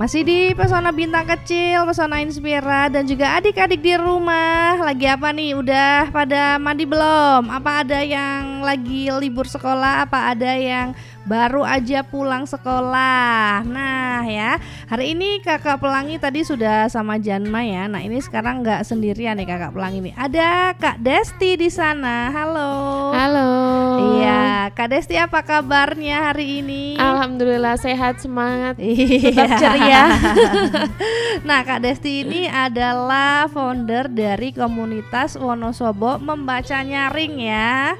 Masih di Pesona Bintang Kecil, Pesona Inspira, dan juga adik-adik di rumah. Lagi apa nih? Udah pada mandi belum? Apa ada yang lagi libur sekolah? Apa ada yang baru aja pulang sekolah? Nah ya, hari ini kakak Pelangi tadi sudah sama Janma ya. Nah ini sekarang nggak sendirian nih kakak Pelangi nih. Ada Kak Desti di sana. Halo. Halo. Iya, Kak Desti apa kabarnya hari ini? Alhamdulillah sehat, semangat, Iya. tetap ceria. Nah, Kak Desti ini adalah founder dari komunitas Wonosobo Membaca Nyaring ya.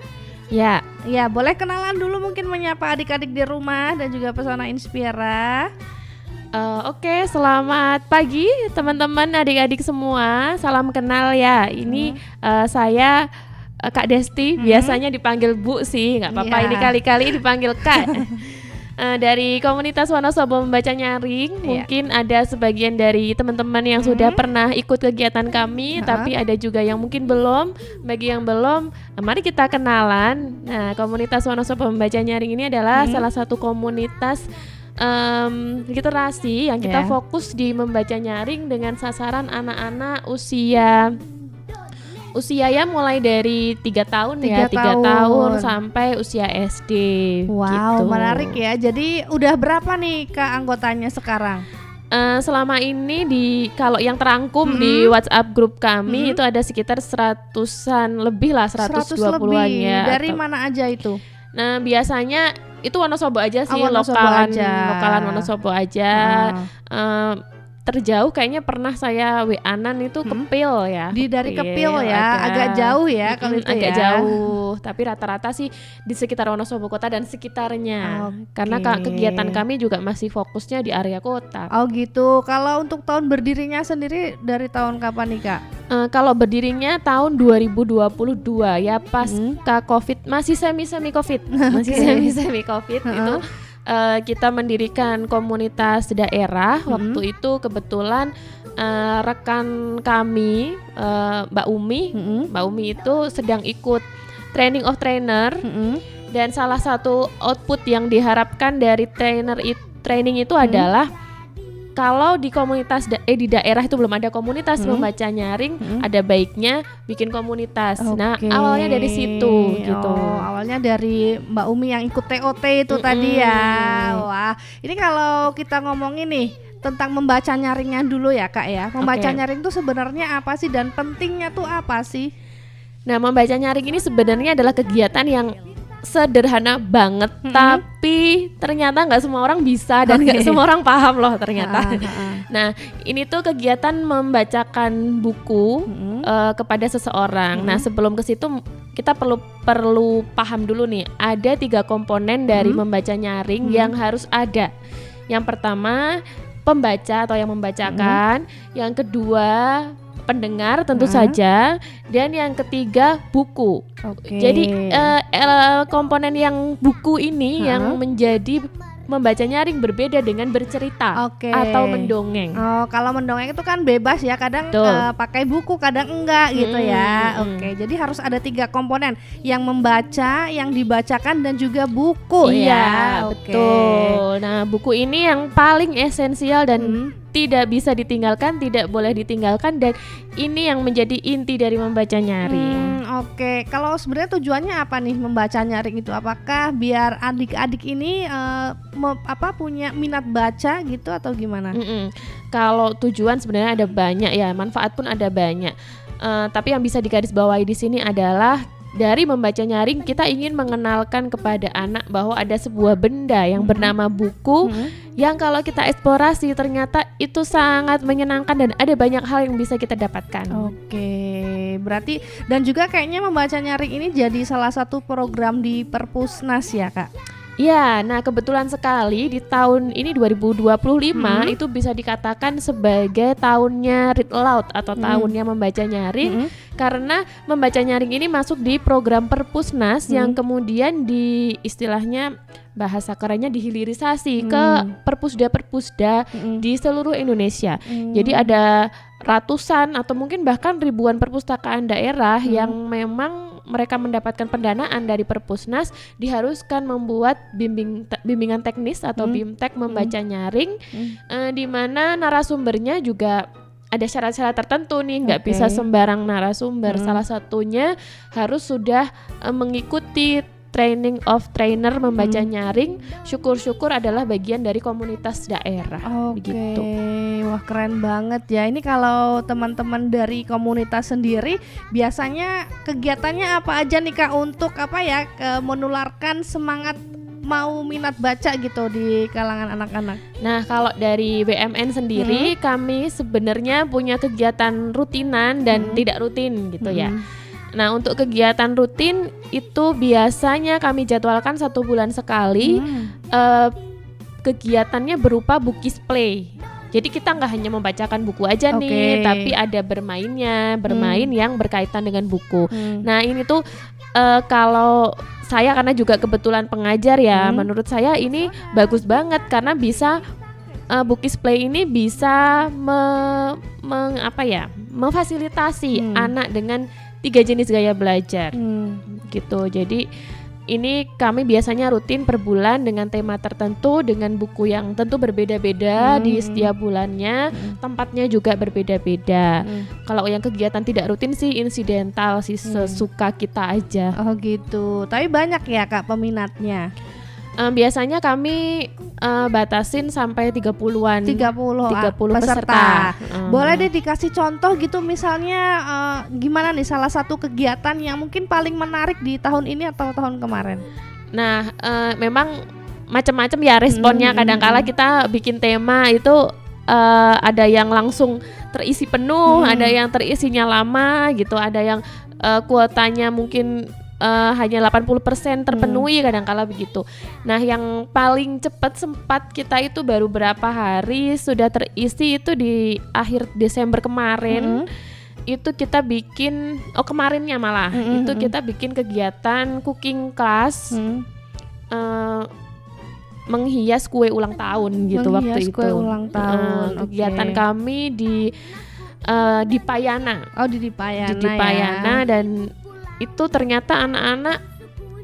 Ya, Ya, boleh kenalan dulu mungkin menyapa adik-adik di rumah dan juga Pesona Inspira. oke, selamat pagi teman-teman, adik-adik semua. Salam kenal ya. Ini saya Kak Desti, biasanya dipanggil Bu sih, nggak apa-apa. Iya. Ini kali-kali dipanggil Kak. Dari komunitas Wonosobo Membaca Nyaring, mungkin ada sebagian dari teman-teman yang sudah pernah ikut kegiatan kami, tapi ada juga yang mungkin belum. Bagi yang belum, mari kita kenalan. Nah, komunitas Wonosobo Membaca Nyaring ini adalah salah satu komunitas literasi yang kita fokus di membaca nyaring dengan sasaran anak-anak usia ya mulai dari 3 tahun ya, 3 tahun sampai usia SD. Wow, gitu. menarik ya. Jadi udah berapa nih Kak anggotanya sekarang? Selama ini kalau yang terangkum di WhatsApp grup kami itu ada sekitar 100-an lebih lah, 120-an lebih. ya. Dari mana aja itu? Nah, biasanya itu Wonosobo aja sih, Wonosobo lokalan Wonosobo aja. Terjauh kayaknya pernah saya WA-an itu Kepil ya. Dari Kepil ya, agak jauh ya kalau itu agak ya. jauh, tapi rata-rata sih di sekitar Wonosobo kota dan sekitarnya. Karena kegiatan kami juga masih fokusnya di area kota. Oh gitu. Kalau untuk tahun berdirinya sendiri dari tahun kapan nih Kak? Kalau berdirinya tahun 2022 ya, pasca Covid, masih semi Covid. Masih semi Covid itu kita mendirikan komunitas daerah. Waktu itu kebetulan rekan kami Mbak Umi itu sedang ikut training of trainer, dan salah satu output yang diharapkan dari training itu adalah kalau di komunitas di daerah itu belum ada komunitas membaca nyaring, ada baiknya bikin komunitas. Nah, awalnya dari situ gitu. Awalnya dari Mbak Umi yang ikut TOT itu tadi ya. Wah, ini kalau kita ngomongin nih tentang membaca nyaringnya dulu ya Kak ya. Membaca nyaring itu sebenarnya apa sih dan pentingnya tuh apa sih? Nah, membaca nyaring ini sebenarnya adalah kegiatan yang sederhana banget, tapi ternyata nggak semua orang bisa dan nggak semua orang paham loh ternyata. Nah, ini tuh kegiatan membacakan buku kepada seseorang. Nah, sebelum ke situ kita perlu paham dulu nih, ada 3 komponen dari membaca nyaring yang harus ada. Yang pertama pembaca atau yang membacakan, yang kedua pendengar tentu saja, dan yang ketiga buku. Jadi komponen yang buku ini yang menjadi membaca nyaring berbeda dengan bercerita atau mendongeng. Kalau mendongeng itu kan bebas ya, kadang pakai buku, kadang enggak gitu ya. Jadi harus ada 3 komponen, yang membaca, yang dibacakan, dan juga buku. Iya, betul. Nah, buku ini yang paling esensial dan tidak bisa ditinggalkan, tidak boleh ditinggalkan, dan ini yang menjadi inti dari membaca nyaring. Kalau sebenarnya tujuannya apa nih membaca nyaring itu? Apakah biar adik-adik ini punya minat baca gitu atau gimana? Kalau tujuan sebenarnya ada banyak ya, manfaat pun ada banyak. Tapi yang bisa digarisbawahi di sini adalah dari membaca nyaring kita ingin mengenalkan kepada anak bahwa ada sebuah benda yang bernama buku, yang kalau kita eksplorasi ternyata itu sangat menyenangkan dan ada banyak hal yang bisa kita dapatkan. Berarti dan juga kayaknya membaca nyaring ini jadi salah satu program di Perpusnas ya Kak? Ya, nah kebetulan sekali di tahun ini 2025 itu bisa dikatakan sebagai tahunnya read aloud atau tahunnya membaca nyaring, karena membaca nyaring ini masuk di program Perpusnas yang kemudian di istilahnya bahasa kerennya dihilirisasi ke perpusda di seluruh Indonesia. Jadi ada ratusan atau mungkin bahkan ribuan perpustakaan daerah yang memang mereka mendapatkan pendanaan dari Perpusnas diharuskan membuat bimbingan teknis atau BIMTEK membaca nyaring, di mana narasumbernya juga ada syarat-syarat tertentu nih, nggak bisa sembarang narasumber. Salah satunya harus sudah mengikuti training of trainer membaca nyaring. Syukur-syukur adalah bagian dari komunitas daerah. Begitu. Wah, keren banget ya. Ini kalau teman-teman dari komunitas sendiri biasanya kegiatannya apa aja nih Kak, untuk menularkan semangat mau minat baca gitu di kalangan anak-anak? Nah, kalau dari BMN sendiri kami sebenarnya punya kegiatan rutinan dan tidak rutin gitu ya. Nah, untuk kegiatan rutin itu biasanya kami jadwalkan 1 bulan sekali. Kegiatannya berupa bookies play. Jadi kita nggak hanya membacakan buku aja nih, tapi ada bermain yang berkaitan dengan buku. Nah, ini tuh kalau saya karena juga kebetulan pengajar ya, menurut saya ini bagus banget karena bisa bookies play ini bisa memfasilitasi anak dengan 3 jenis gaya belajar gitu. Jadi ini kami biasanya rutin per bulan dengan tema tertentu, dengan buku yang tentu berbeda-beda di setiap bulannya, tempatnya juga berbeda-beda. Kalau yang kegiatan tidak rutin sih insidental sih, sesuka kita aja. Oh gitu. Tapi banyak ya Kak peminatnya? Biasanya kami batasin sampai 30-an. 30 peserta. Boleh deh dikasih contoh gitu, misalnya gimana nih salah satu kegiatan yang mungkin paling menarik di tahun ini atau tahun kemarin? Nah, memang macam-macam ya responnya. Kadang-kala kita bikin tema itu ada yang langsung terisi penuh, ada yang terisinya lama gitu, ada yang kuotanya mungkin hanya 80% terpenuhi, kadang-kala begitu. Nah, yang paling cepat sempat kita itu baru berapa hari sudah terisi itu di akhir Desember kemarin. Itu kita bikin kemarinnya malah itu kita bikin kegiatan cooking class, menghias kue ulang tahun gitu. Waktu itu kue ulang tahun. Kegiatan kami di Payana. Di Payana. Di Payana ya. Dan itu ternyata anak-anak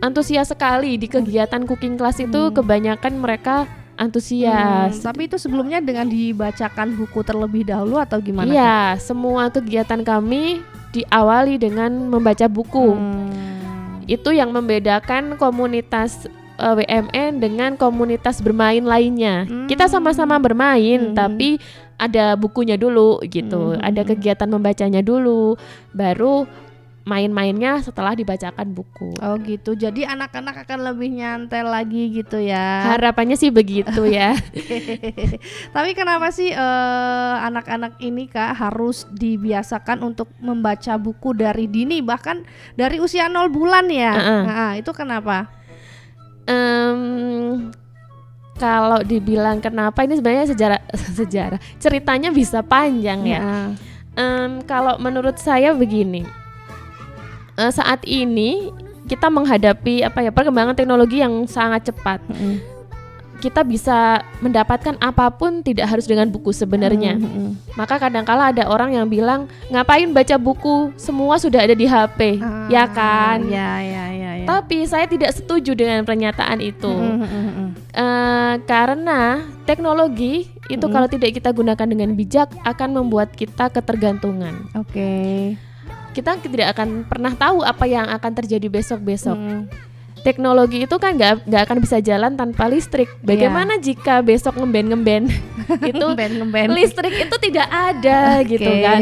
antusias sekali di kegiatan cooking class itu. Kebanyakan mereka antusias. Tapi itu sebelumnya dengan dibacakan buku terlebih dahulu atau gimana? Iya, semua kegiatan kami diawali dengan membaca buku. Itu yang membedakan komunitas WMN dengan komunitas bermain lainnya. Kita sama-sama bermain, tapi ada bukunya dulu gitu. Ada kegiatan membacanya dulu, baru main-mainnya setelah dibacakan buku. Oh gitu, jadi anak-anak akan lebih nyantai lagi gitu ya. Harapannya sih begitu ya. Tapi kenapa sih anak-anak ini Kak harus dibiasakan untuk membaca buku dari dini, bahkan dari usia 0 bulan ya? Nah, itu kenapa? Kalau dibilang kenapa, ini sebenarnya sejarah ceritanya bisa panjang ya. Kalau menurut saya begini. Saat ini kita menghadapi perkembangan teknologi yang sangat cepat. Kita bisa mendapatkan apapun tidak harus dengan buku sebenarnya. Maka kadang-kala ada orang yang bilang, ngapain baca buku, semua sudah ada di HP, ya kan? Ya. Tapi saya tidak setuju dengan pernyataan itu. Karena teknologi itu kalau tidak kita gunakan dengan bijak akan membuat kita ketergantungan. Kita tidak akan pernah tahu apa yang akan terjadi besok-besok. Teknologi itu kan nggak akan bisa jalan tanpa listrik. Bagaimana jika besok ngemben itu listrik itu tidak ada gitu kan?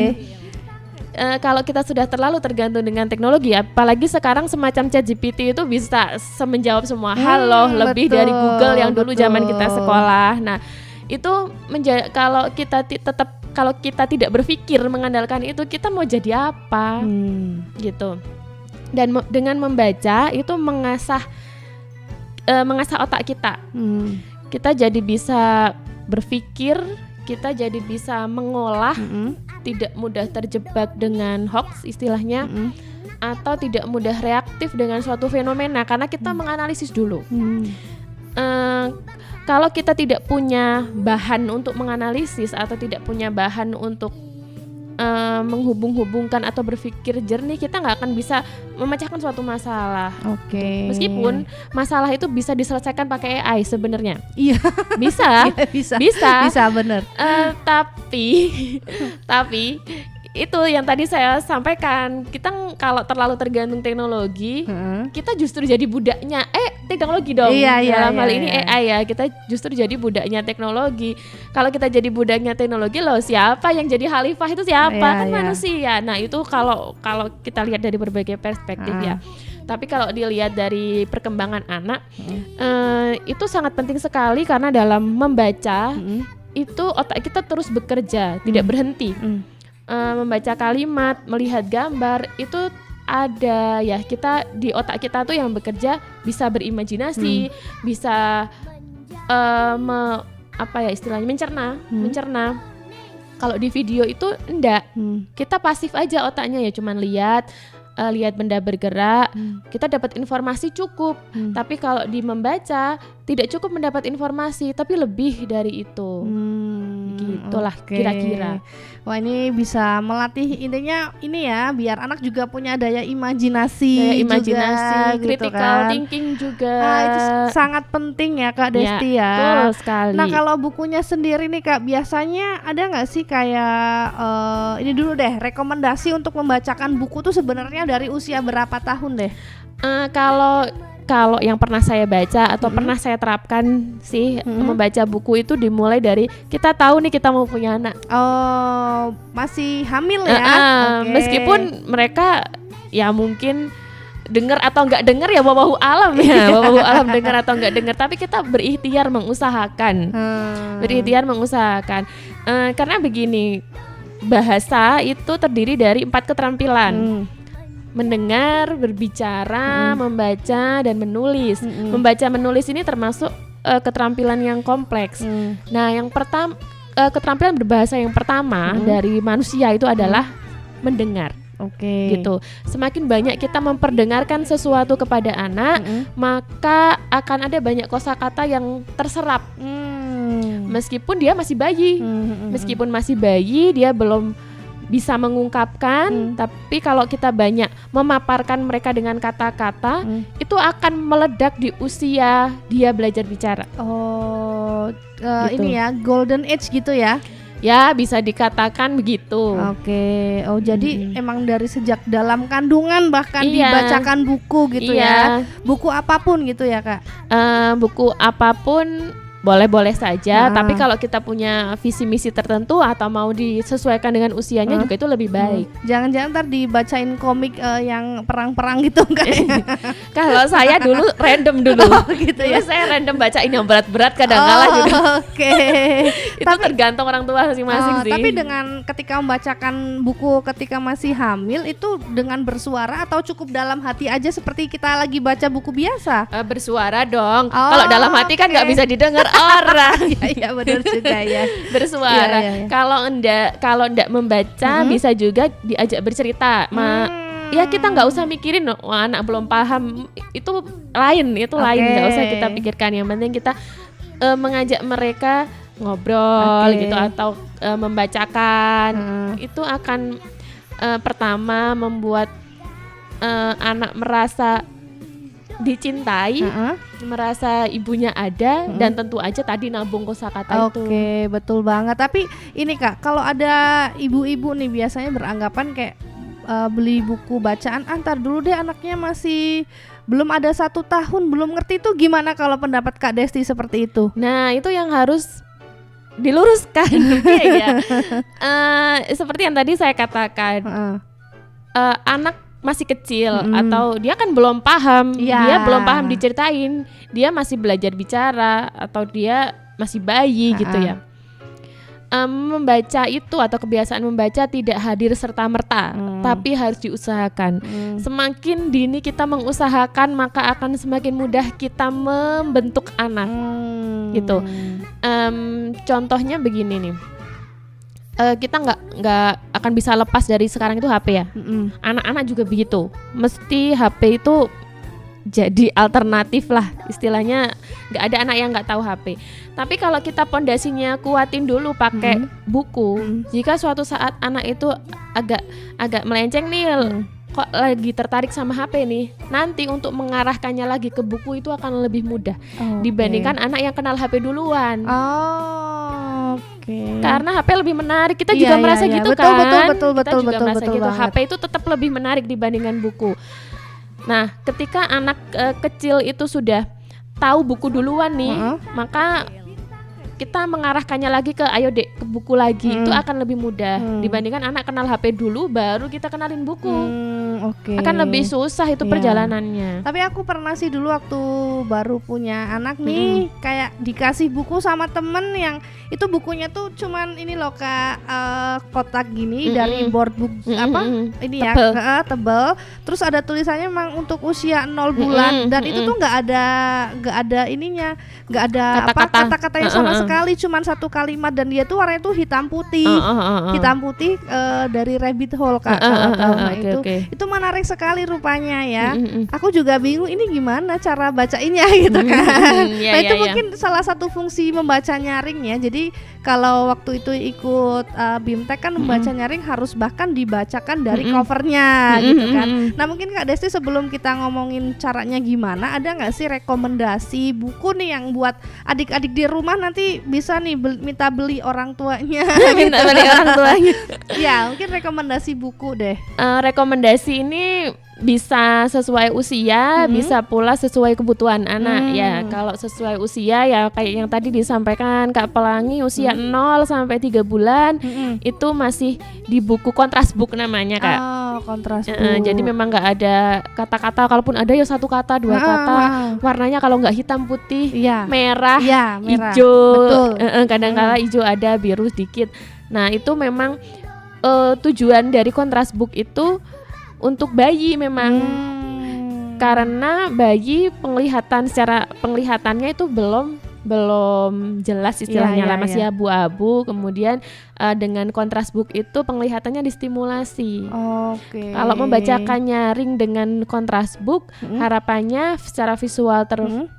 Kalau kita sudah terlalu tergantung dengan teknologi, apalagi sekarang semacam ChatGPT itu bisa menjawab semua hal loh, lebih dari Google yang dulu zaman kita sekolah. Nah, itu kalau kita tidak berpikir mengandalkan itu, kita mau jadi apa gitu. Dan dengan membaca itu mengasah otak kita. Kita jadi bisa berpikir, kita jadi bisa mengolah, tidak mudah terjebak dengan hoax istilahnya, atau tidak mudah reaktif dengan suatu fenomena karena kita menganalisis dulu. Kalau kita tidak punya bahan untuk menganalisis atau tidak punya bahan untuk menghubung-hubungkan atau berpikir jernih, kita nggak akan bisa memecahkan suatu masalah. Oke. Meskipun masalah itu bisa diselesaikan pakai AI sebenarnya. Iya. Bisa. Bisa bener. Tapi itu yang tadi saya sampaikan, kita kalau terlalu tergantung teknologi, kita justru jadi budaknya teknologi dong. Dalam hal ini AI ya, kita justru jadi budaknya teknologi. Kalau kita jadi budaknya teknologi, loh siapa yang jadi khalifah itu siapa? Manusia. Nah itu kalau kita lihat dari berbagai perspektif ya. Tapi kalau dilihat dari perkembangan anak, itu sangat penting sekali karena dalam membaca itu otak kita terus bekerja, tidak berhenti. Membaca kalimat, melihat gambar itu ada ya, kita di otak kita tuh yang bekerja bisa berimajinasi, bisa istilahnya mencerna. Kalau di video itu enggak, kita pasif aja otaknya ya, cuman lihat benda bergerak, kita dapat informasi cukup. Tapi kalau di membaca tidak cukup mendapat informasi, tapi lebih dari itu. Gitulah kira-kira. Wah, ini bisa melatih, intinya ini ya, biar anak juga punya daya imajinasi, juga, critical gitu kan. thinking juga. Itu sangat penting ya Kak Desti ya. Betul sekali. Nah kalau bukunya sendiri nih Kak, biasanya ada nggak sih kayak ini dulu deh, rekomendasi untuk membacakan buku tuh sebenarnya dari usia berapa tahun deh? Kalau yang pernah saya baca atau pernah saya terapkan sih, membaca buku itu dimulai dari kita tahu nih kita mau punya anak. Oh, masih hamil ya? Meskipun mereka ya mungkin dengar atau nggak dengar ya wallahu alam ya, wallahu alam dengar atau nggak dengar, tapi kita berikhtiar mengusahakan. Karena begini, bahasa itu terdiri dari 4 keterampilan. Mendengar, berbicara, membaca, dan menulis. Membaca menulis ini termasuk keterampilan yang kompleks. Nah, yang pertama, keterampilan berbahasa yang pertama dari manusia itu adalah mendengar. Gitu. Semakin banyak kita memperdengarkan sesuatu kepada anak, maka akan ada banyak kosakata yang terserap. Meskipun dia masih bayi, dia belum bisa mengungkapkan, tapi kalau kita banyak memaparkan mereka dengan kata-kata, itu akan meledak di usia dia belajar bicara. Gitu. Ini ya golden age gitu ya? Ya bisa dikatakan begitu. Jadi emang dari sejak dalam kandungan bahkan dibacakan buku gitu ya? Buku apapun gitu ya Kak? Buku apapun boleh-boleh saja, tapi kalau kita punya visi misi tertentu atau mau disesuaikan dengan usianya juga itu lebih baik. Jangan-jangan ntar dibacain komik yang perang-perang gitu enggak? Kalau saya dulu random dulu. Gitu ya. Saya random bacain yang berat-berat kadang-kala juga. Itu tergantung orang tua masing-masing sih. Tapi dengan ketika membacakan buku ketika masih hamil itu dengan bersuara atau cukup dalam hati aja seperti kita lagi baca buku biasa? Bersuara dong. Kalau dalam hati kan nggak bisa didengar orang. Iya benar juga ya. Bersuara. Kalau enggak membaca bisa juga diajak bercerita. Ya kita nggak usah mikirin anak belum paham, itu lain, nggak usah kita pikirkan. Yang penting kita mengajak mereka ngobrol gitu atau membacakan. Itu akan pertama membuat anak merasa dicintai, merasa ibunya ada, dan tentu aja tadi nabung kosakata itu. Betul banget. Tapi ini Kak, kalau ada ibu-ibu nih biasanya beranggapan kayak beli buku bacaan, antar dulu deh anaknya masih belum ada 1 tahun, belum ngerti, itu gimana kalau pendapat Kak Desti seperti itu? Nah itu yang harus diluruskan. Seperti yang tadi saya katakan, anak masih kecil atau dia kan belum paham, dia belum paham diceritain, dia masih belajar bicara atau dia masih bayi gitu ya. Membaca itu atau kebiasaan membaca tidak hadir serta-merta, tapi harus diusahakan. Semakin dini kita mengusahakan, maka akan semakin mudah kita membentuk anak gitu. Contohnya begini nih. Kita nggak akan bisa lepas dari sekarang itu HP ya. Anak-anak juga begitu. Mesti HP itu jadi alternatif lah istilahnya, nggak ada anak yang nggak tahu HP. Tapi kalau kita pondasinya kuatin dulu pakai buku, jika suatu saat anak itu agak melenceng nih, kok lagi tertarik sama HP nih, nanti untuk mengarahkannya lagi ke buku itu akan lebih mudah dibandingkan anak yang kenal HP duluan. Karena HP lebih menarik, kita juga merasa gitu betul, kan. Betul, kita juga merasa betul gitu. banget. HP itu tetap lebih menarik dibandingkan buku. Nah, ketika anak kecil itu sudah tahu buku duluan nih, maka kita mengarahkannya lagi ke ayo dek ke buku lagi, itu akan lebih mudah dibandingkan anak kenal HP dulu baru kita kenalin buku. Akan lebih susah itu perjalanannya. Tapi aku pernah sih dulu waktu baru punya anak nih, kayak dikasih buku sama temen yang itu bukunya tuh cuman ini loh Kak, kotak gini dari board book ini tebel. Ya tebel. Terus ada tulisannya memang untuk usia 0 bulan dan itu tuh nggak ada ininya, nggak ada kata-katanya sama sekali, cuman satu kalimat dan dia tuh warnanya tuh hitam putih dari rabbit hole Kak. Itu menarik sekali rupanya ya. Aku juga bingung ini gimana cara bacainnya gitu kan. Itu mungkin salah satu fungsi membaca nyaring ya. Jadi kalau waktu itu ikut BIMTEK kan membaca nyaring harus bahkan dibacakan dari covernya gitu kan. Nah mungkin Kak Desti sebelum kita ngomongin caranya gimana, ada nggak sih rekomendasi buku nih yang buat adik-adik di rumah nanti bisa nih minta beli orang tuanya minta beli orang tuanya. Ya mungkin rekomendasi buku deh. Rekomendasi ini bisa sesuai usia, bisa pula sesuai kebutuhan anak ya. Kalau sesuai usia ya kayak yang tadi disampaikan Kak Pelangi, usia 0 sampai 3 bulan itu masih di buku kontras book namanya Kak. Kontras book. Jadi memang nggak ada kata-kata, kalaupun ada ya 1 kata 2 kata. Warnanya kalau nggak hitam putih, merah, hijau, kadang-kala hijau ada, biru sedikit. Nah itu memang tujuan dari kontras book itu untuk bayi memang, karena bayi penglihatannya itu belum jelas istilahnya masih abu-abu. Kemudian dengan kontras book itu penglihatannya distimulasi. Kalau membacakan nyaring dengan kontras book, harapannya secara visual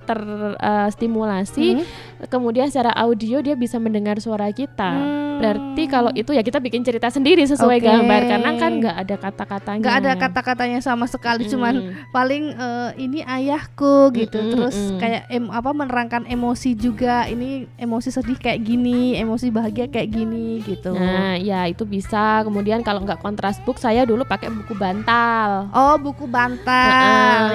terstimulasi, kemudian secara audio dia bisa mendengar suara kita. Berarti kalau itu ya kita bikin cerita sendiri sesuai gambar, karena kan nggak ada kata-katanya. Nggak ada kata-katanya sama sekali, cuman paling ini ayahku gitu. Terus kayak menerangkan emosi juga, ini emosi sedih kayak gini, emosi bahagia kayak gini gitu. Nah ya itu bisa. Kemudian kalau nggak kontras book, saya dulu pakai buku bantal. Buku bantal.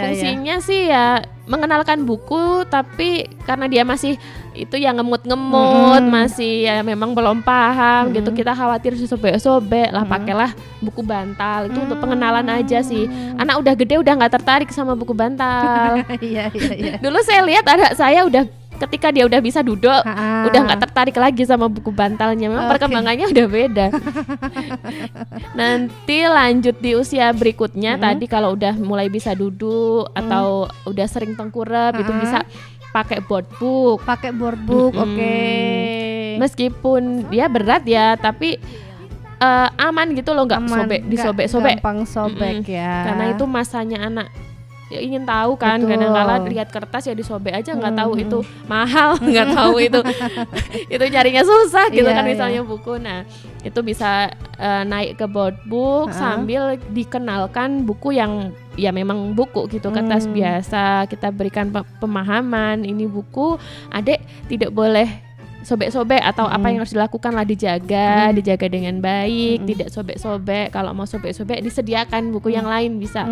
Fungsinya sih ya mengenalkan buku, tapi karena dia masih itu yang ngemut-ngemut, masih ya memang belum paham gitu, kita khawatir disobek-sobek lah, pakailah buku bantal. Itu untuk pengenalan aja sih. Anak udah gede udah nggak tertarik sama buku bantal. Dulu saya lihat anak saya udah ketika dia udah bisa duduk, udah nggak tertarik lagi sama buku bantalnya. Memang perkembangannya udah beda. Nanti lanjut di usia berikutnya, tadi kalau udah mulai bisa duduk atau udah sering tengkurap, itu bisa pakai board book. Meskipun dia berat ya, tapi aman gitu loh, nggak disobek-sobek, gampang sobek ya. Karena itu masanya anak ya ingin tahu kan, kadang-kala lihat kertas ya disobek aja, nggak tahu itu mahal, nggak tahu itu nyarinya susah gitu kan misalnya buku. Nah itu bisa naik ke board book sambil dikenalkan buku yang ya memang buku gitu, kertas biasa, kita berikan pemahaman ini buku, adek tidak boleh sobek-sobek atau apa yang harus dilakukan lah, dijaga dengan baik, tidak sobek-sobek. Kalau mau sobek-sobek disediakan buku yang lain bisa.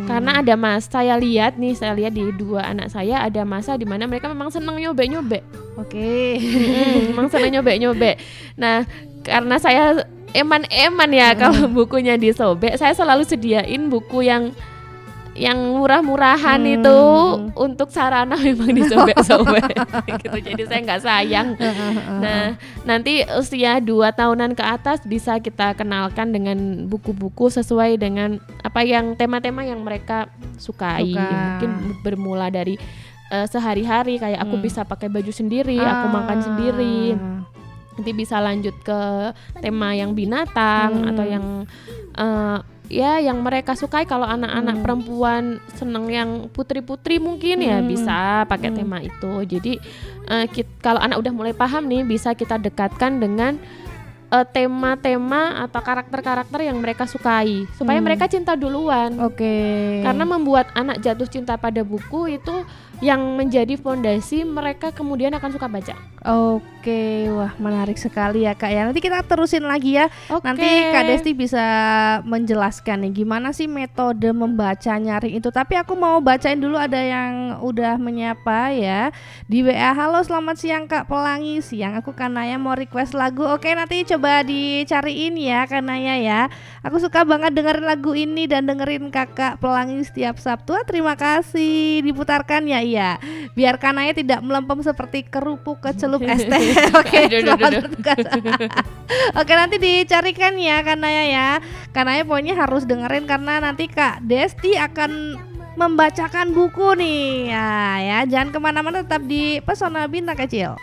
Karena ada saya lihat di 2 anak saya ada masa di mana mereka memang senang nyobek-nyobek. Memang senang nyobek-nyobek. Nah, karena saya eman ya kalau bukunya disobek, saya selalu sediain buku yang murah-murahan itu untuk sarana memang disobek-sobek gitu. Jadi saya nggak sayang. Nah nanti usia 2 tahunan ke atas bisa kita kenalkan dengan buku-buku sesuai dengan apa yang tema-tema yang mereka sukai. Mungkin bermula dari sehari-hari kayak aku bisa pakai baju sendiri, aku makan sendiri. Nanti bisa lanjut ke tema yang binatang atau yang ya yang mereka sukai. Kalau anak-anak perempuan seneng yang putri-putri mungkin ya bisa pakai tema itu. Jadi kalau anak udah mulai paham nih, bisa kita dekatkan dengan tema-tema atau karakter-karakter yang mereka sukai supaya mereka cinta duluan. Karena membuat anak jatuh cinta pada buku itu yang menjadi fondasi mereka kemudian akan suka baca. Wah menarik sekali ya Kak ya. Nanti kita terusin lagi ya. Nanti Kak Desti bisa menjelaskan nih gimana sih metode membaca nyaring itu. Tapi aku mau bacain dulu, ada yang udah menyapa ya di WA. Halo selamat siang Kak Pelangi. Siang, aku Kanaya mau request lagu. Oke, nanti coba dicariin ya Kanaya ya. Aku suka banget dengerin lagu ini dan dengerin Kakak Pelangi setiap Sabtu. Terima kasih diputarkan ya. Iya, biar Kanaya tidak melempem seperti kerupuk kecelup es teh. Oke, selamat bertugas. Oke, nanti dicarikan ya Kanaya ya. Kanaya pokoknya harus dengerin karena nanti Kak Desti akan membacakan buku nih ya. Jangan kemana-mana, tetap di Pesona Bintang Kecil.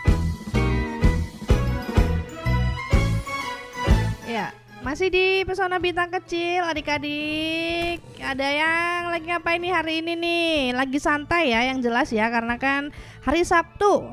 Ya, masih di Pesona Bintang Kecil, adik-adik. Ada yang lagi ngapain nih hari ini nih? Lagi santai ya, yang jelas ya, karena kan hari Sabtu.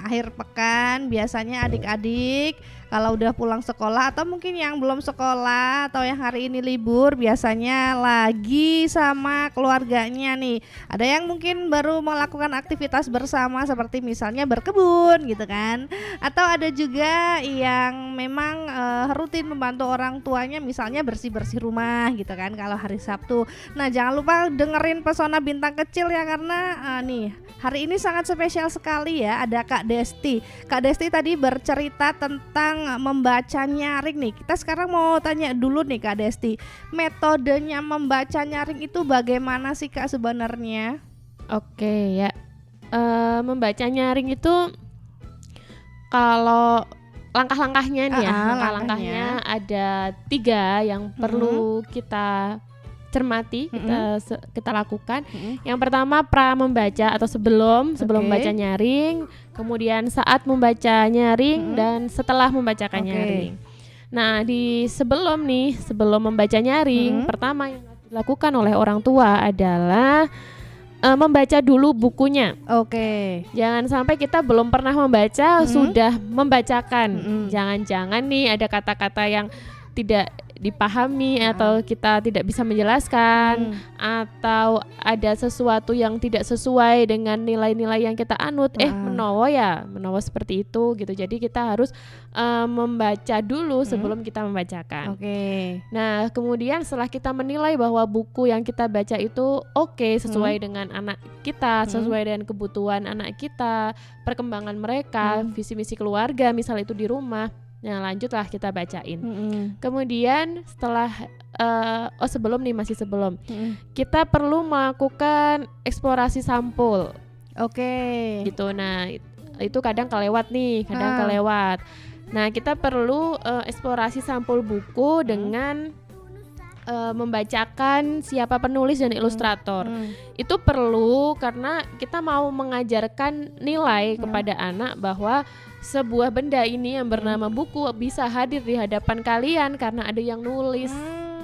Akhir pekan biasanya adik-adik kalau udah pulang sekolah atau mungkin yang belum sekolah atau yang hari ini libur biasanya lagi sama keluarganya nih. Ada yang mungkin baru melakukan aktivitas bersama seperti misalnya berkebun gitu kan. Atau ada juga yang memang rutin membantu orang tuanya misalnya bersih-bersih rumah gitu kan kalau hari Sabtu. Nah, jangan lupa dengerin Pesona Bintang Kecil ya, karena nih hari ini sangat spesial sekali ya. Ada Kak Desti. Kak Desti tadi bercerita tentang membaca nyaring nih. Kita sekarang mau tanya dulu nih Kak Desti, metodenya membaca nyaring itu bagaimana sih Kak sebenarnya? Oke ya, membaca nyaring itu kalau langkah-langkahnya nih ya, langkah-langkahnya ada 3 yang perlu kita cermati, kita lakukan. Yang pertama pra membaca atau sebelum membaca nyaring, kemudian saat membaca nyaring dan setelah membacakan nyaring. Nah, sebelum membaca nyaring, pertama yang dilakukan oleh orang tua adalah membaca dulu bukunya. Jangan sampai kita belum pernah membaca sudah membacakan. Jangan-jangan nih ada kata-kata yang tidak dipahami atau kita tidak bisa menjelaskan, atau ada sesuatu yang tidak sesuai dengan nilai-nilai yang kita anut, menawa seperti itu gitu. Jadi kita harus membaca dulu sebelum kita membacakan. Nah, kemudian setelah kita menilai bahwa buku yang kita baca itu sesuai dengan anak kita, sesuai dengan kebutuhan anak kita, perkembangan mereka, visi misi keluarga misal itu di rumah. Nah, lanjutlah kita bacain. Kemudian setelah sebelum kita perlu melakukan eksplorasi sampul. Gitu. Nah, itu kadang kelewat nih, kelewat. Nah, kita perlu eksplorasi sampul buku dengan membacakan siapa penulis dan ilustrator. Itu perlu karena kita mau mengajarkan nilai kepada anak bahwa sebuah benda ini yang bernama buku bisa hadir di hadapan kalian karena ada yang nulis,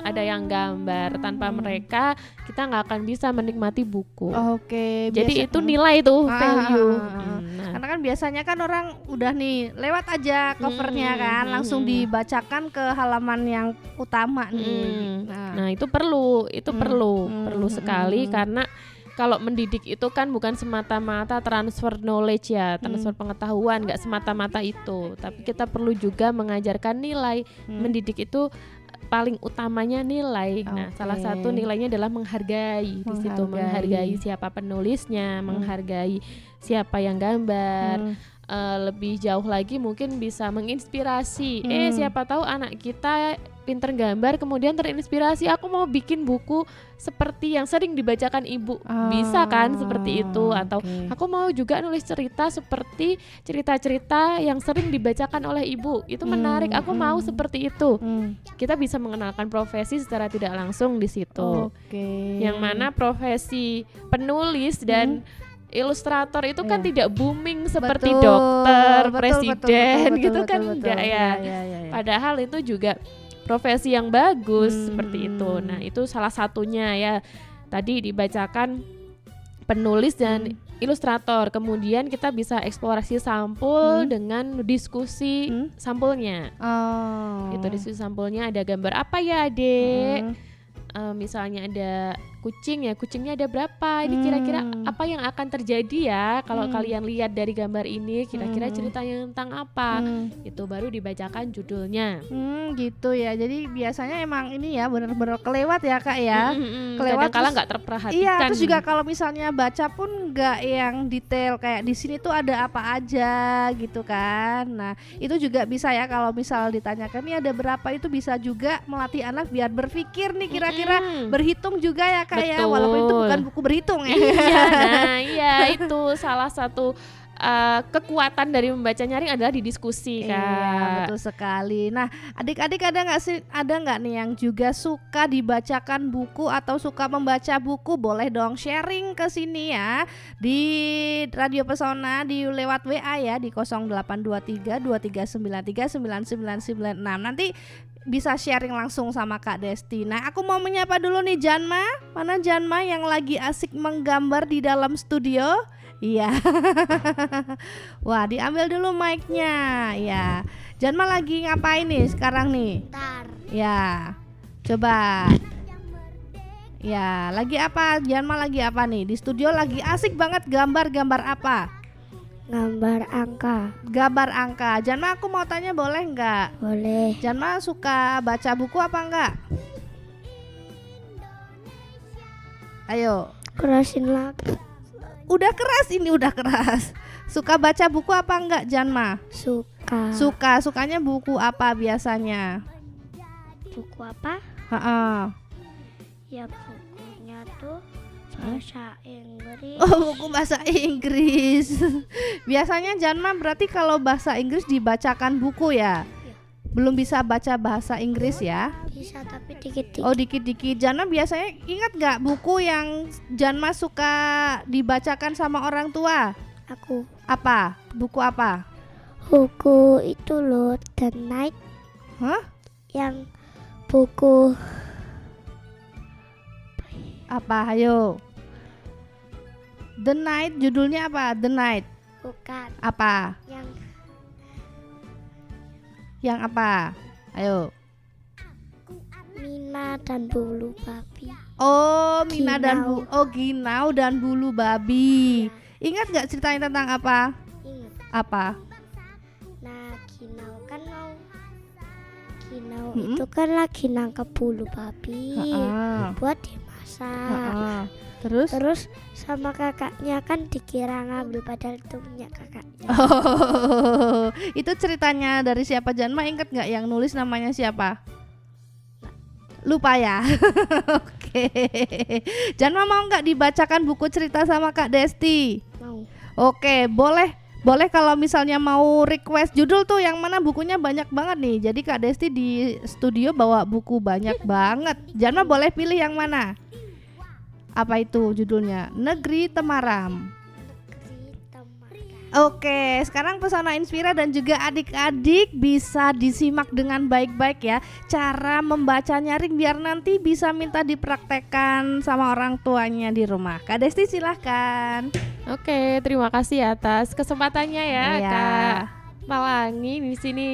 ada yang gambar. Tanpa mereka kita nggak akan bisa menikmati buku. Jadi itu nilai tuh, value. Karena kan biasanya kan orang udah nih lewat aja covernya kan, langsung dibacakan ke halaman yang utama nih. Nah, itu perlu sekali karena kalau mendidik itu kan bukan semata-mata transfer knowledge ya, transfer pengetahuan, nggak semata-mata itu, tapi kita perlu juga mengajarkan nilai. Mendidik itu paling utamanya nilai. Nah, salah satu nilainya adalah menghargai. Di situ menghargai siapa penulisnya, menghargai siapa yang gambar. Lebih jauh lagi mungkin bisa menginspirasi. Siapa tahu anak kita pinter gambar kemudian terinspirasi, aku mau bikin buku seperti yang sering dibacakan ibu. Bisa kan seperti itu. Atau aku mau juga nulis cerita seperti cerita-cerita yang sering dibacakan oleh ibu. Itu menarik, aku mau seperti itu. Kita bisa mengenalkan profesi secara tidak langsung di situ. Yang mana profesi penulis dan ilustrator itu kan tidak booming seperti dokter, presiden gitu kan enggak ya. Padahal itu juga profesi yang bagus seperti itu. Nah, itu salah satunya ya. Tadi dibacakan penulis dan ilustrator. Kemudian kita bisa eksplorasi sampul dengan diskusi sampulnya. Itu diskusi sampulnya ada gambar apa ya, Adek? Misalnya ada kucing ya, kucingnya ada berapa? Ini kira-kira apa yang akan terjadi ya kalau kalian lihat dari gambar ini, kira-kira ceritanya tentang apa? Itu baru dibacakan judulnya. Gitu ya. Jadi biasanya emang ini ya benar-benar kelewat ya Kak ya. Kelewat Kadang-kala nggak terperhatikan. Iya, terus juga kalau misalnya baca pun nggak yang detail kayak di sini tuh ada apa aja gitu kan. Nah, itu juga bisa ya kalau misal ditanyakan ini ada berapa, itu bisa juga melatih anak biar berpikir nih kira-kira berhitung juga ya Kak ya, walaupun itu bukan buku berhitung ya. Iya, nah iya itu salah satu kekuatan dari membaca nyaring adalah di diskusi Kak. Iya, betul sekali. Nah, adik-adik ada nggak nih yang juga suka dibacakan buku atau suka membaca buku? Boleh dong sharing ke sini ya di Radio Pesona di lewat WA ya di 0823 2393 9996. Nanti bisa sharing langsung sama Kak Desti. Nah, aku mau menyapa dulu nih Janma. Mana Janma yang lagi asik menggambar di dalam studio? Iya. Wah, diambil dulu mic-nya. Ya. Janma lagi ngapain nih sekarang nih? Bentar. Ya. Coba. Ya, lagi apa? Janma lagi apa nih? Di studio lagi asik banget gambar apa? Gambar angka. Gambar angka. Janma, aku mau tanya boleh nggak? Boleh. Janma suka baca buku apa enggak? Ayo. Kerasin lagi. Udah keras ini, udah keras. Suka baca buku apa enggak Janma? Suka. Sukanya buku apa biasanya? Buku apa? Ya bukunya tuh bahasa Inggris. Oh, buku bahasa Inggris. Biasanya Janma berarti kalau bahasa Inggris dibacakan buku ya? Belum bisa baca bahasa Inggris ya? Bisa tapi dikit-dikit. Oh, dikit-dikit. Janma biasanya ingat gak buku yang Janma suka dibacakan sama orang tua? Aku. Apa? Buku apa? Buku itu loh, The Night. Hah? Yang buku Apa? Ayo. The Night, judulnya apa? The Night. bukan Apa? Yang apa? Ayo. Mina dan Bulu Babi. Oh, Mina dan Ginau. Ginau dan Bulu Babi. Ingat gak ceritanya tentang apa? Ingat. Apa? Nah, Ginau itu kan lagi nangkep bulu babi buat dimasak. Terus sama kakaknya kan dikira ngambil padahal itu punya kakaknya. Oh, itu ceritanya dari siapa Janma? Ingat nggak yang nulis namanya siapa? Lupa ya. Oke. Janma mau nggak dibacakan buku cerita sama Kak Desti? Mau. Oke, boleh kalau misalnya mau request judul tuh yang mana, bukunya banyak banget nih. Jadi Kak Desti di studio bawa buku banyak banget. Janma boleh pilih yang mana? Apa itu judulnya? Negeri Temaram. Oke, sekarang Pesona Inspira dan juga adik-adik bisa disimak dengan baik-baik ya cara membaca nyaring biar nanti bisa minta dipraktekkan sama orang tuanya di rumah. Kak Desti silahkan. Oke, terima kasih atas kesempatannya ya, Iya. Kak Malangi. Di sini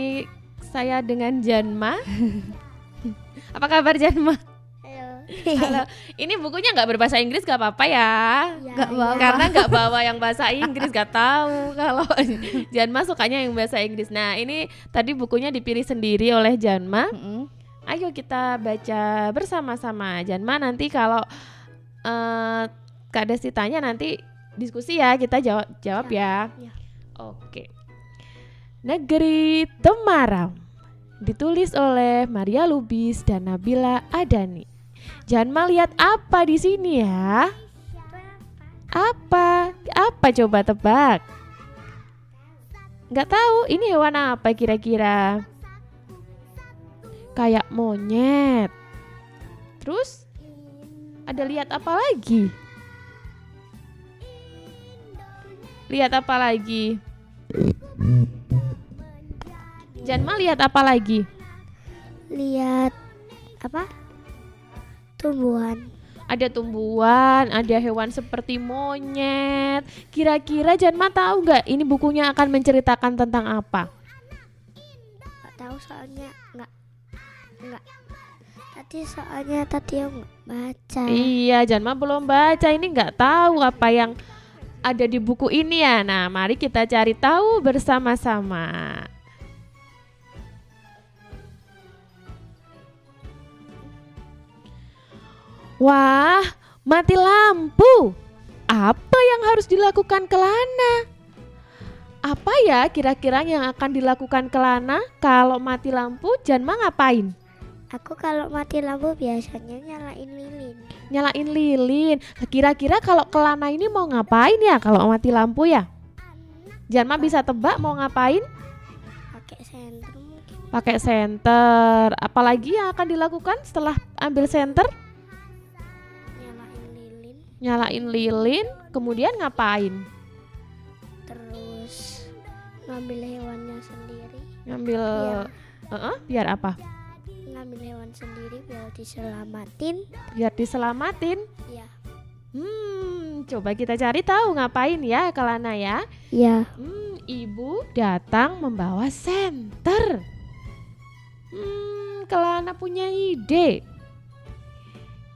saya dengan Janma. Apa kabar Janma? Halo. Ini bukunya nggak berbahasa Inggris gak apa-apa ya? Nggak bawa. Karena nggak bawa yang bahasa Inggris, gak tahu kalau Janma sukanya yang bahasa Inggris. Nah, ini tadi bukunya dipilih sendiri oleh Janma. Ayo kita baca bersama-sama. Janma, nanti kalau Kak Desti tanya nanti diskusi ya, kita jawab ya. Ya. Oke. Negeri Temaram ditulis oleh Maria Lubis dan Nabila Adani. Janma lihat apa di sini ya? Apa? Apa coba tebak? Nggak tahu. Ini hewan apa kira-kira? Kayak monyet. Terus ada lihat apa lagi? Lihat apa lagi? Janma lihat apa lagi? lihat apa? Tumbuhan. Ada tumbuhan, ada hewan seperti monyet. Kira-kira Janma tahu nggak ini bukunya akan menceritakan tentang apa? Nggak tahu soalnya nggak. Tadi aku nggak baca. Iya, Janma belum baca, ini nggak tahu apa yang ada di buku ini ya. Nah, mari kita cari tahu bersama-sama. Wah, mati lampu. Apa yang harus dilakukan Kelana? Apa ya kira-kira yang akan dilakukan Kelana kalau mati lampu? Janma ngapain? Aku kalau mati lampu biasanya nyalain lilin. Nyalain lilin. Kira-kira kalau Kelana ini mau ngapain ya kalau mati lampu ya? Janma bisa tebak mau ngapain? Pakai senter mungkin. Pakai senter. Apalagi yang akan dilakukan setelah ambil senter? Nyalain lilin, kemudian ngapain? Terus ngambil hewannya sendiri. Ngambil biar apa? Ngambil hewan sendiri biar diselamatin. Biar diselamatin. Iya. Coba kita cari tahu ngapain ya Kelana ya. Iya. Ibu datang membawa senter. Kelana punya ide.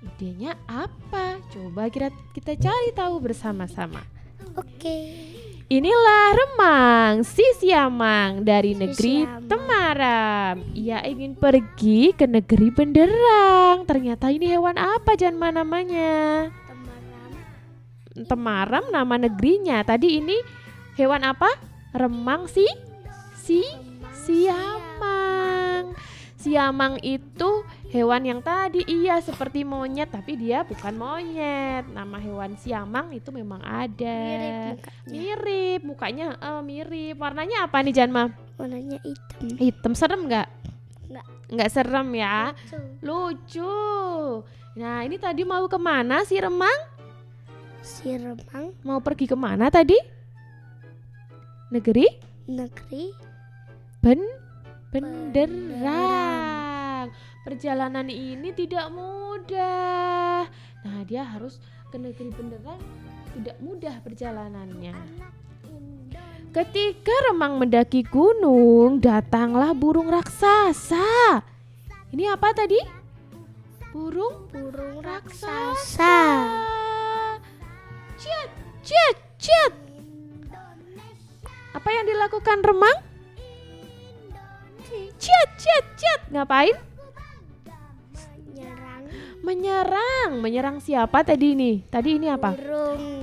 Idenya apa? Coba kita cari tahu bersama-sama. Oke. Inilah Remang, si Siamang dari negeri Siamang. Temaram. Ia ingin pergi ke negeri Benderang. Ternyata ini hewan apa Janma namanya? Temaram nama negerinya. Tadi ini hewan apa? Remang Siamang. Siamang itu hewan yang tadi seperti monyet, tapi dia bukan monyet. Nama hewan siamang itu memang ada. Mirip mukanya, mirip. Warnanya apa nih Janma? Warnanya hitam. Hitam. Serem nggak? Nggak serem ya. Lucu. Nah ini tadi mau kemana si Remang? Si Remang mau pergi kemana tadi? Negeri Benderang. Perjalanan ini tidak mudah. Nah, dia harus ke negeri Benderang, tidak mudah perjalanannya. Ketika Remang mendaki gunung, datanglah burung raksasa. Ini apa tadi? Burung raksasa. Ciat. Apa yang dilakukan Remang? Ciat. Ngapain? Menyerang siapa tadi ini? Tadi ini apa?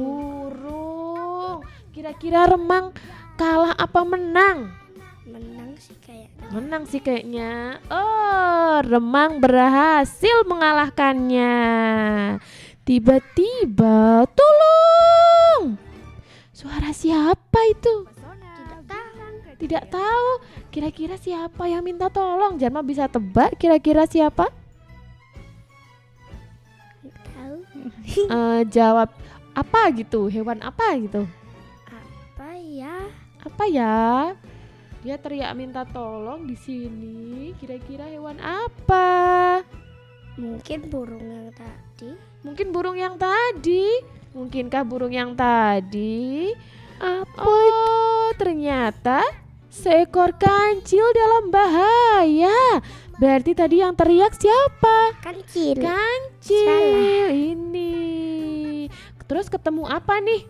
Burung. Kira-kira Remang kalah apa menang? Menang sih kayaknya. Oh, Remang berhasil mengalahkannya. Tiba-tiba, tolong! Suara siapa itu? Tidak tahu. Kira-kira siapa yang minta tolong? Janma bisa tebak kira-kira siapa? Jawab apa gitu? Hewan apa gitu? Apa ya? Dia teriak minta tolong di sini. Kira-kira hewan apa? Mungkin burung yang tadi. Mungkinkah burung yang tadi? Ternyata seekor kancil dalam bahaya. Berarti tadi yang teriak siapa? Kancil. Salah. Ini. Terus ketemu apa nih?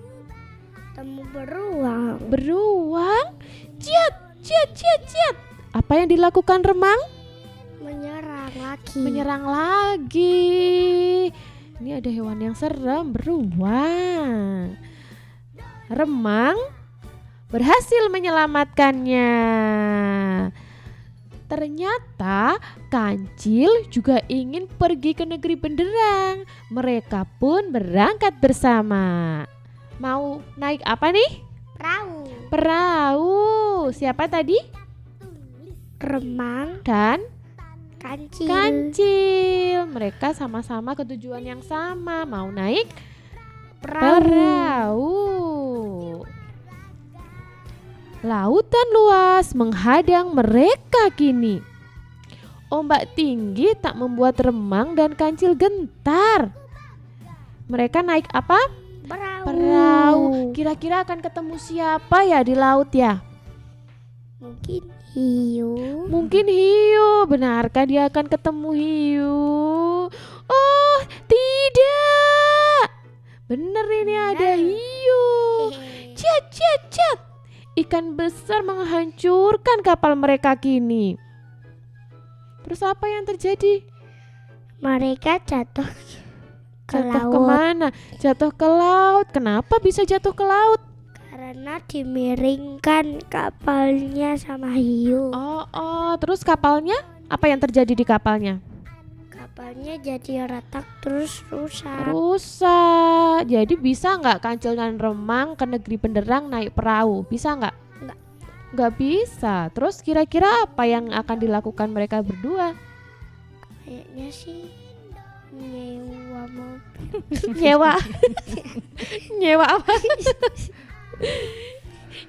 Ketemu Beruang. Ciat. Apa yang dilakukan Remang? Menyerang lagi. Ini ada hewan yang serem, beruang. Remang berhasil menyelamatkannya. Ternyata kancil juga ingin pergi ke negeri Benderang. Mereka pun berangkat bersama. Mau naik apa nih? Perahu. Siapa tadi? Remang Dan kancil. Mereka sama-sama ke tujuan yang sama. Mau naik Perahu. Lautan luas menghadang mereka kini. Ombak tinggi tak membuat remang dan kancil gentar. Mereka naik apa? Perahu. Kira-kira akan ketemu siapa ya di laut ya? Mungkin hiu. Mungkin hiu. Benarkah dia akan ketemu hiu? Oh, tidak. Bener ini ada hiu. Cat, cat, cat. Ikan besar menghancurkan kapal mereka kini. Terus apa yang terjadi? Mereka jatuh ke Jatuh laut kemana? Jatuh ke laut. Kenapa bisa jatuh ke laut? karena dimiringkan kapalnya sama hiu. Terus kapalnya? Apa yang terjadi di kapalnya? Kapalnya jadi retak terus rusak. Rusak. Jadi bisa nggak Kancil dan Remang ke negeri Benderang naik perahu? Bisa nggak? Nggak bisa. Terus kira-kira apa yang akan dilakukan mereka berdua? Kayaknya sih nyewa mobil. Nyewa apa?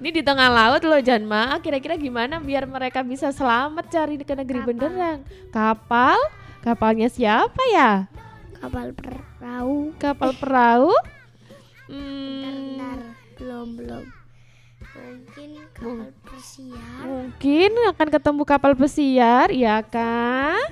Ini di tengah laut loh Janma. Kira-kira gimana biar mereka bisa selamat cari ke negeri Benderang? Kapal? Kapalnya siapa ya? Kapal perahu. Kapal perahu? Bentar, belum. Mungkin kapal pesiar. Mungkin akan ketemu kapal pesiar, ya kan?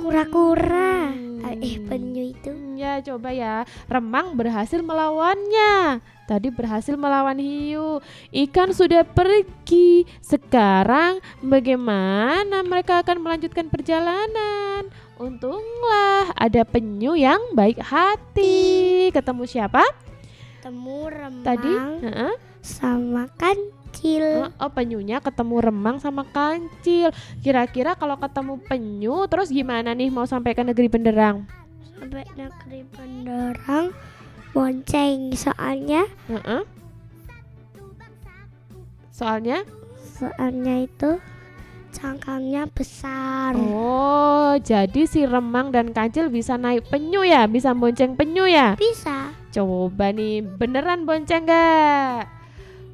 Kura-kura. Penyu itu. Ya coba ya. Remang berhasil melawannya. Tadi berhasil melawan hiu. Ikan sudah pergi. Sekarang bagaimana mereka akan melanjutkan perjalanan? Untunglah ada penyu yang baik hati. Ketemu siapa? Temu remang Tadi? sama kancil. Penyunya ketemu Remang sama Kancil. Kira-kira kalau ketemu penyu terus gimana nih mau sampai ke negeri Benderang? Sampai negeri Benderang bonceng soalnya itu cangkangnya besar. Oh, jadi si Remang dan Kancil bisa naik penyu ya? Bisa bonceng penyu ya? Bisa. Coba nih, beneran bonceng gak?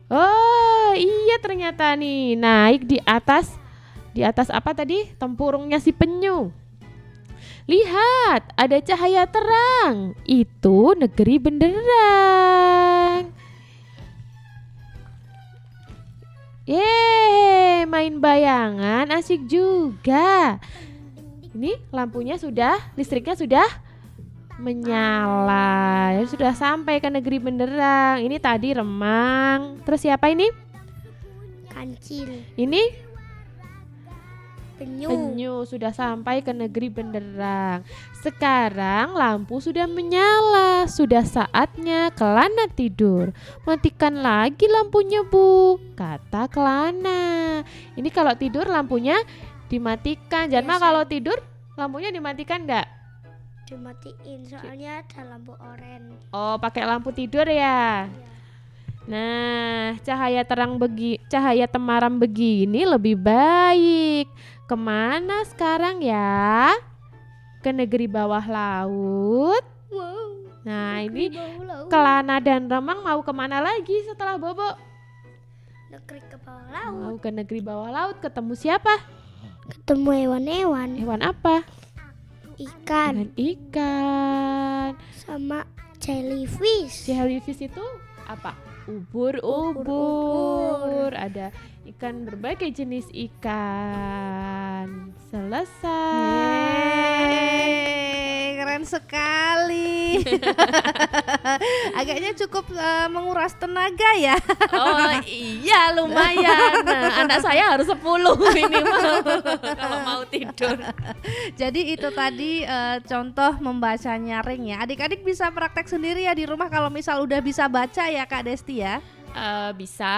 Oh iya ternyata nih, naik di atas apa tadi? Tempurungnya si penyu. Lihat, ada cahaya terang. Itu negeri Benderang. Yeay, main bayangan asik juga. Ini lampunya listriknya sudah menyala. Sudah sampai ke negeri Benderang. Ini tadi Remang. Terus siapa ini? Kancil. Ini Penyu. sudah sampai ke negeri Benderang. Sekarang lampu sudah menyala. Sudah saatnya Kelana tidur. Matikan lagi lampunya, Bu, kata Kelana. Ini kalau tidur lampunya dimatikan. Jangan kalau tidur lampunya dimatikan enggak? Dimatiin soalnya ada lampu oranye. Oh, pakai lampu tidur ya. Nah, cahaya temaram begini lebih baik. Kemana sekarang ya? Ke negeri bawah laut. Wow. Nah, ini Kelana dan Remang mau kemana lagi setelah Bobo? Negeri ke bawah laut. Mau ke negeri bawah laut, ketemu siapa? Ketemu hewan-hewan. Hewan apa? Ikan. Ikan. Sama jellyfish. Jellyfish itu apa? Ubur-ubur. Ada ikan, berbagai jenis ikan. Selesai. Keren sekali. Agaknya cukup menguras tenaga ya. Oh iya, lumayan. Nah, anak saya harus 10 minimal kalau mau tidur. Jadi itu tadi contoh membaca nyaring ya. Adik-adik bisa praktek sendiri ya di rumah kalau misal udah bisa baca ya Kak Desti ya. Bisa.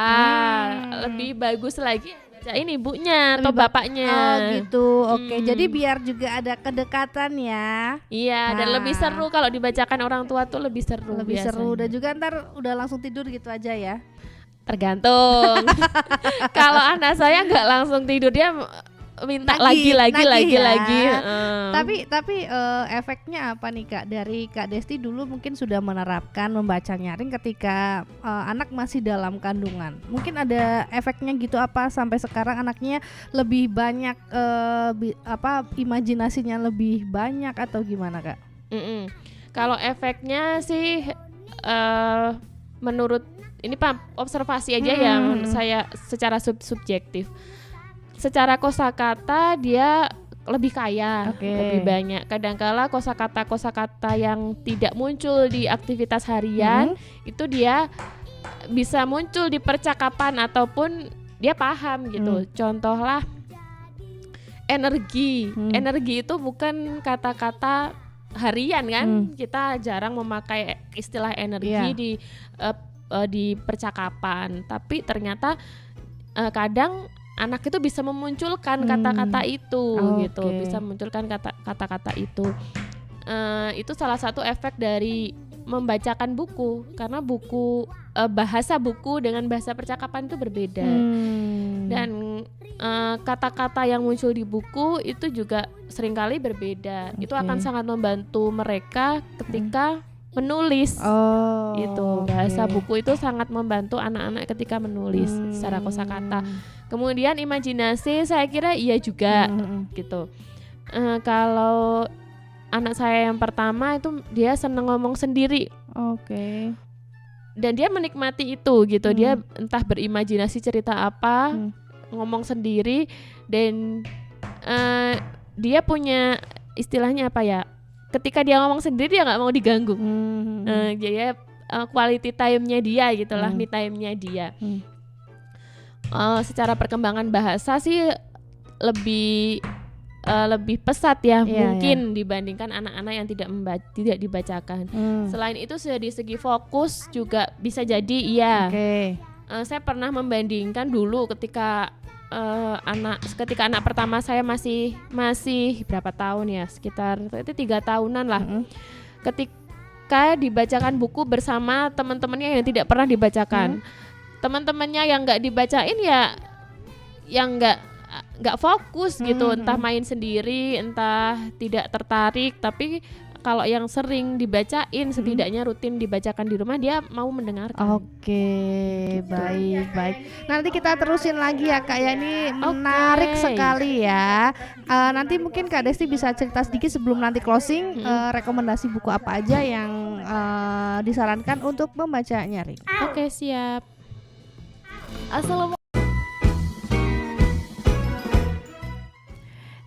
Lebih bagus lagi baca ini ibunya atau bapaknya. Oh gitu. Oke. Jadi biar juga ada kedekatan ya. Iya, dan lebih seru kalau dibacakan orang tua tuh lebih seru. Lebih biasanya. seru dan juga ntar udah langsung tidur gitu aja ya. Tergantung. Kalau anak saya nggak langsung tidur, dia minta Nagih lagi ya. heeh. Tapi efeknya apa nih Kak? Dari Kak Desti dulu mungkin sudah menerapkan membaca nyaring ketika anak masih dalam kandungan. Mungkin ada efeknya gitu apa sampai sekarang anaknya lebih banyak imajinasinya lebih banyak atau gimana Kak? Kalau efeknya sih menurut ini observasi aja yang saya secara subjektif. Secara kosakata dia lebih kaya, lebih banyak. Kadangkala kosakata yang tidak muncul di aktivitas harian itu dia bisa muncul di percakapan ataupun dia paham gitu. Contohlah energi. Energi itu bukan kata-kata harian kan? Kita jarang memakai istilah energi di percakapan. Tapi ternyata kadang anak itu bisa memunculkan kata-kata itu gitu, bisa memunculkan kata-kata itu. Itu salah satu efek dari membacakan buku, karena bahasa buku dengan bahasa percakapan itu berbeda. Dan kata-kata yang muncul di buku itu juga seringkali berbeda. Itu akan sangat membantu mereka ketika menulis. Bahasa buku itu sangat membantu anak-anak ketika menulis secara kosakata. Kemudian imajinasi saya kira iya juga gitu. Kalau anak saya yang pertama itu dia senang ngomong sendiri. Dan dia menikmati itu gitu. Dia entah berimajinasi cerita apa, ngomong sendiri, dan dia punya istilahnya apa ya? Ketika dia ngomong sendiri dia nggak mau diganggu. Jadi quality time-nya dia gitulah, me time-nya dia. Secara perkembangan bahasa sih lebih pesat ya, mungkin dibandingkan anak-anak yang tidak dibacakan. Selain itu dari segi fokus juga bisa jadi saya pernah membandingkan dulu ketika anak pertama saya masih berapa tahun ya, sekitar itu 3 tahunan lah. Ketika dibacakan buku bersama teman-temannya yang tidak pernah dibacakan, teman-temannya yang nggak dibacain ya yang nggak fokus gitu, entah main sendiri, entah tidak tertarik. Tapi kalau yang sering dibacain, setidaknya rutin dibacakan di rumah, dia mau mendengarkan. Baik. Nanti kita terusin lagi ya Kak ya, ini menarik sekali ya. Nanti mungkin Kak Desti bisa cerita sedikit sebelum nanti closing, rekomendasi buku apa aja yang disarankan untuk membaca nyaring. Oke, siap.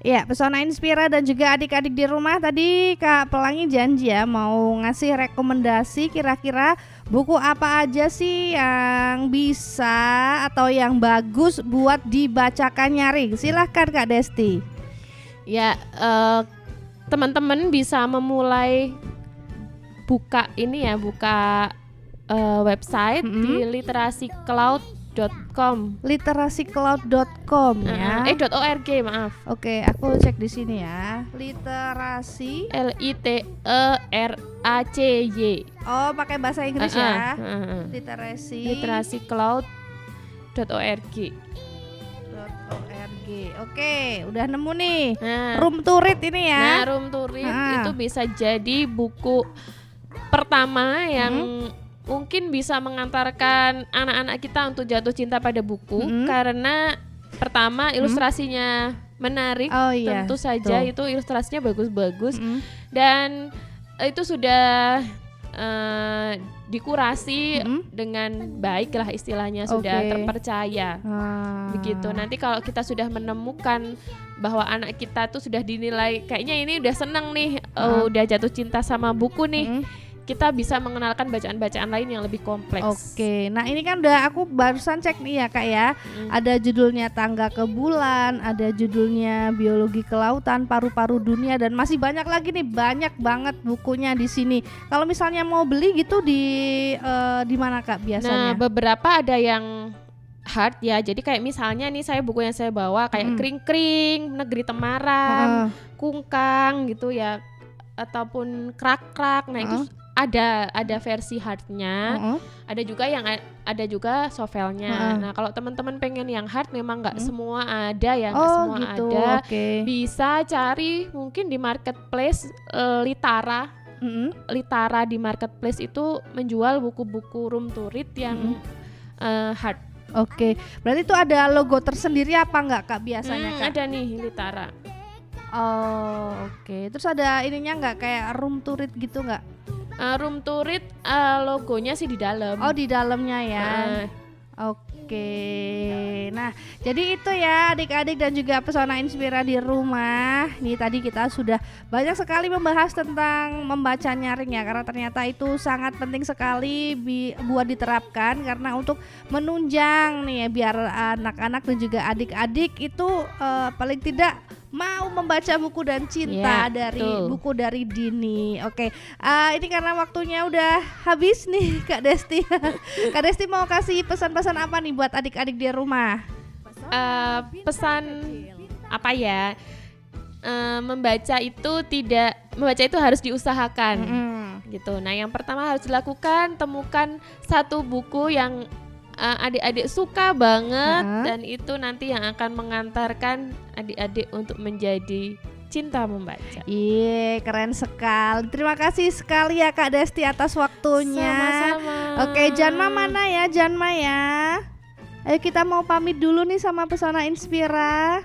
Ya, Pesona Inspira dan juga adik-adik di rumah, tadi Kak Pelangi janji ya mau ngasih rekomendasi kira-kira buku apa aja sih yang bisa atau yang bagus buat dibacakan nyaring. Silahkan Kak Desti. Ya, teman-teman bisa memulai buka website di literacicloud.com. literacicloud.com ya. .org, maaf. Oke, aku cek di sini ya. Literasi LITERACY. Oh, pakai bahasa Inggris ya. literacicloud.org. Oke, udah nemu nih. Room to Read ini ya. Room to Read itu bisa jadi buku pertama yang mungkin bisa mengantarkan anak-anak kita untuk jatuh cinta pada buku, karena pertama ilustrasinya menarik, tentu saja itu ilustrasinya bagus-bagus, dan itu sudah dikurasi dengan baik lah istilahnya, sudah terpercaya. Begitu. Nanti kalau kita sudah menemukan bahwa anak kita tuh sudah dinilai kayaknya ini udah seneng nih, udah jatuh cinta sama buku nih, kita bisa mengenalkan bacaan-bacaan lain yang lebih kompleks. Oke, nah ini kan udah aku barusan cek nih ya Kak ya. Ada judulnya Tangga ke Bulan, ada judulnya Biologi Kelautan, Paru-paru Dunia, dan masih banyak lagi nih, banyak banget bukunya di sini. Kalau misalnya mau beli gitu di mana Kak biasanya? Nah, beberapa ada yang hard ya. Jadi kayak misalnya nih buku yang saya bawa kayak Kring-kring, Negeri Temaram, Kungkang gitu ya, ataupun Krak-krak. Nah, itu ada versi hardnya, ada juga yang ada juga sovelnya. Nah kalau teman-teman pengen yang hard, memang nggak semua ada ya, nggak semua gitu. ada. Okay. Bisa cari mungkin di marketplace Litara. Litara di marketplace itu menjual buku-buku room to read yang hard. Oke, berarti itu ada logo tersendiri apa enggak Kak biasanya Kak? Ada nih Litara. Oh oke, terus ada ininya enggak kayak room to read gitu enggak? Room to read logonya sih di dalam. Oh di dalamnya ya. Oke, nah jadi itu ya adik-adik dan juga Pesona Inspira di rumah. Nih tadi kita sudah banyak sekali membahas tentang membaca nyaring ya, karena ternyata itu sangat penting sekali buat diterapkan, karena untuk menunjang nih ya, biar anak-anak dan juga adik-adik itu paling tidak mau membaca buku dan cinta dari buku dari dini. Oke, ini karena waktunya udah habis nih Kak Desti. Kak Desti mau kasih pesan-pesan apa nih buat adik-adik di rumah? Pesan apa ya? Membaca itu harus diusahakan gitu. Nah yang pertama harus dilakukan, temukan satu buku yang adik-adik suka banget, dan itu nanti yang akan mengantarkan adik-adik untuk menjadi cinta membaca. Iya, keren sekali. Terima kasih sekali ya Kak Desti atas waktunya. Sama-sama. Oke, Janma mana ya? Janma ya. Ayo kita mau pamit dulu nih sama Pesona Inspira.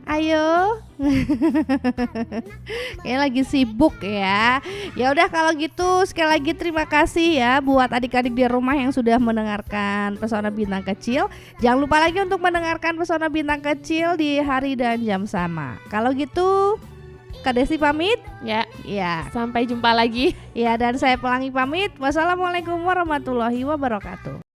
Ayo. Kayak lagi sibuk ya. Ya udah kalau gitu sekali lagi terima kasih ya buat adik-adik di rumah yang sudah mendengarkan Pesona Bintang Kecil. Jangan lupa lagi untuk mendengarkan Pesona Bintang Kecil di hari dan jam sama. Kalau gitu Kak Desi pamit. Ya. Sampai jumpa lagi. Ya, dan saya Pelangi pamit. Wassalamualaikum warahmatullahi wabarakatuh.